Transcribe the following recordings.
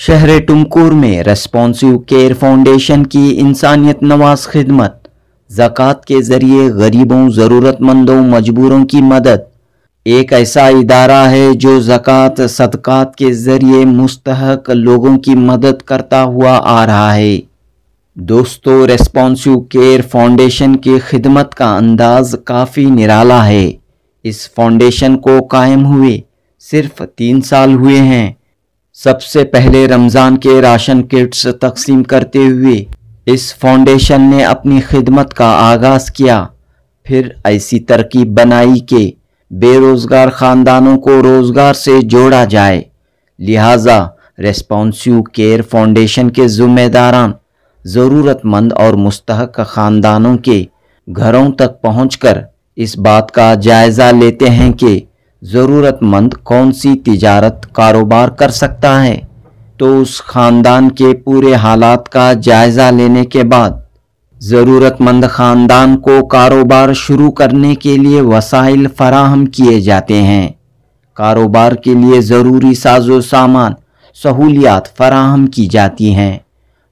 शहर टुमकुर में responsive care foundation की इंसानियत नवाज खिदमत, ज़कात के ज़रिए गरीबों, ज़रूरतमंदों, मजबूरों की मदद एक ऐसा इदारा है जो ज़कात सदक़ात के ज़रिए मुस्तहक़ लोगों की मदद करता हुआ आ रहा है। दोस्तों, रेस्पॉन्सिव केयर फाउंडेशन की खिदमत का अंदाज़ काफ़ी निराला है। इस फाउंडेशन को कायम हुए सिर्फ 3 साल हुए हैं। सबसे पहले रमज़ान के राशन किट्स तकसीम करते हुए इस फाउंडेशन ने अपनी खिदमत का आगाज़ किया। फिर ऐसी तरकीब बनाई कि बेरोज़गार ख़ानदानों को रोज़गार से जोड़ा जाए। लिहाजा रेस्पॉन्सिव केयर फाउंडेशन के ज़िम्मेदारान ज़रूरतमंद और मुस्तहक़ ख़ानदानों के घरों तक पहुंचकर इस बात का जायज़ा लेते हैं कि ज़रूरतमंद कौन सी तिजारत कारोबार कर सकता है। तो उस ख़ानदान के पूरे हालात का जायज़ा लेने के बाद ज़रूरतमंद ख़ानदान को कारोबार शुरू करने के लिए वसाइल फराहम किए जाते हैं। कारोबार के लिए ज़रूरी साजो सामान सहूलियात फराहम की जाती हैं।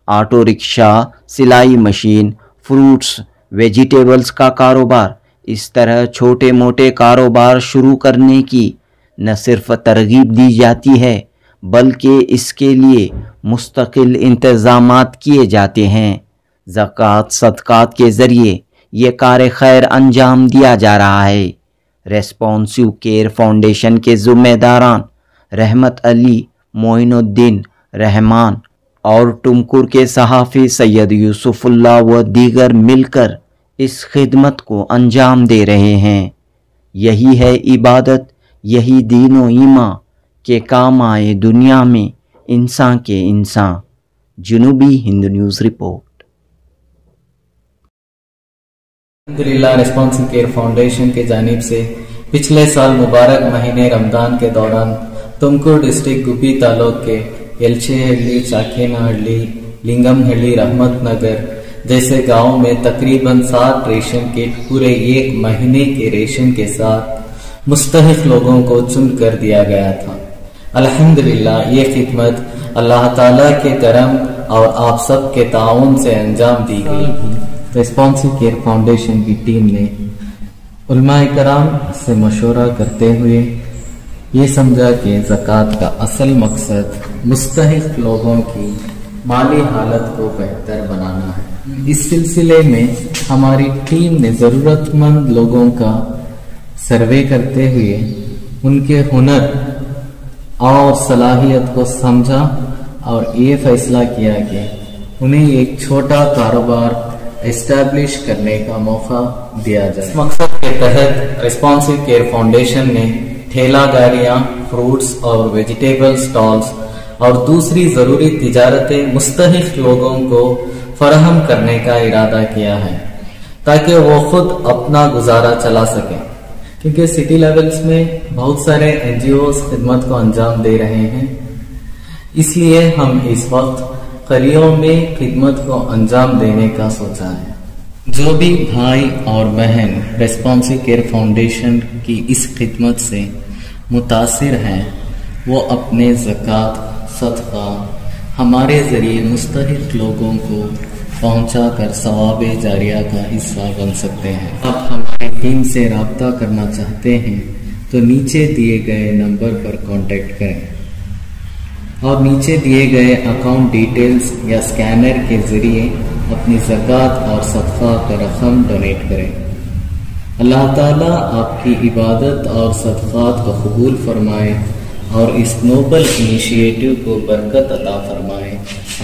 ऑटो रिक्शा, सिलाई मशीन, फ्रूट्स, वेजिटेबल्स का कारोबार, इस तरह छोटे मोटे कारोबार शुरू करने की न सिर्फ तरगीब दी जाती है बल्कि इसके लिए मुस्तकिल इंतज़ामात किए जाते हैं। ज़कात सदक़ात के ज़रिए ये कार खैर अंजाम दिया जा रहा है। रेस्पॉन्सिव केयर फाउंडेशन के ज़िम्मेदारान रहमत अली, मोइनुद्दीन रहमान और टुमकुर के सहाफ़ी सैयद यूसुफुल्लाह व दीगर मिलकर इस खिदमत को अंजाम दे रहे हैं। यही है इबादत, यही दीन व ईमान के काम आए दुनिया में इंसान के इंसान। जनूबी हिंद न्यूज़ रिपोर्ट। अल्हम्दुलिल्लाह, रेस्पॉन्सिव केयर फाउंडेशन के जानिब से पिछले साल मुबारक महीने रमज़ान के दौरान तुमकुर डिस्ट्रिक्ट गुब्बी तालुक के एलचेहल्ली, चाकेनहल्ली, लिंगमहल्ली, रहमत नगर जैसे गांव में तकरीबन 60 रेशन किट पूरे 1 महीने के रेशन के साथ मुस्तहिक लोगों को चुन कर दिया गया था। अल्हम्दुलिल्लाह, ये खिदमत अल्लाह ताला के करम और आप सब के ताउन से अंजाम दी गई। रेस्पॉन्सिव केयर फाउंडेशन की टीम ने उलमाए कराम से मशवरा करते हुए ये समझा कि ज़कात का असल मकसद मुस्तहिक लोगों की माली हालत को बेहतर बनाना है। इस सिलसिले में हमारी टीम ने ज़रूरतमंद लोगों का सर्वे करते हुए उनके हुनर और सलाहियत को समझा और ये फैसला किया कि उन्हें एक छोटा कारोबार एस्टैब्लिश करने का मौका दिया जाए। इस मकसद के तहत रेस्पॉन्सिव केयर फाउंडेशन ने ठेला गाड़ियाँ, फ्रूट्स और वेजिटेबल स्टॉल्स और दूसरी ज़रूरी तिजारतें मुस्तहिक लोगों को फराहम करने का इरादा किया है ताकि वो खुद अपना गुजारा चला सकें, क्योंकि सिटी लेवल्स में बहुत सारे NGOs खिदमत को अंजाम दे रहे हैं। इसलिए हम इस वक्त कलियों में खिदमत को अंजाम देने का सोचा है। जो भी भाई और बहन रेस्पॉन्सिव केयर फाउंडेशन की इस खिदमत से मुतासिर हैं वो अपने ज़कात सदका हमारे ज़रिए मुस्तहिक लोगों को पहुंचाकर सवाब जारिया का हिस्सा बन सकते हैं। आप हमारी टीम से रब्ता करना चाहते हैं तो नीचे दिए गए नंबर पर कांटेक्ट करें और नीचे दिए गए अकाउंट डिटेल्स या स्कैनर के ज़रिए अपनी ज़कात और सदका का रकम डोनेट करें। अल्लाह ताला आपकी इबादत और सदक़ात को कबूल फरमाए और इस नोबल इनिशिएटिव को बरकत अता फरमाए।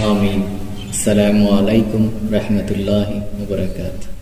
आमीन। अस्सलामु अलैकुम रहमतुल्लाहि व बरकातुहू।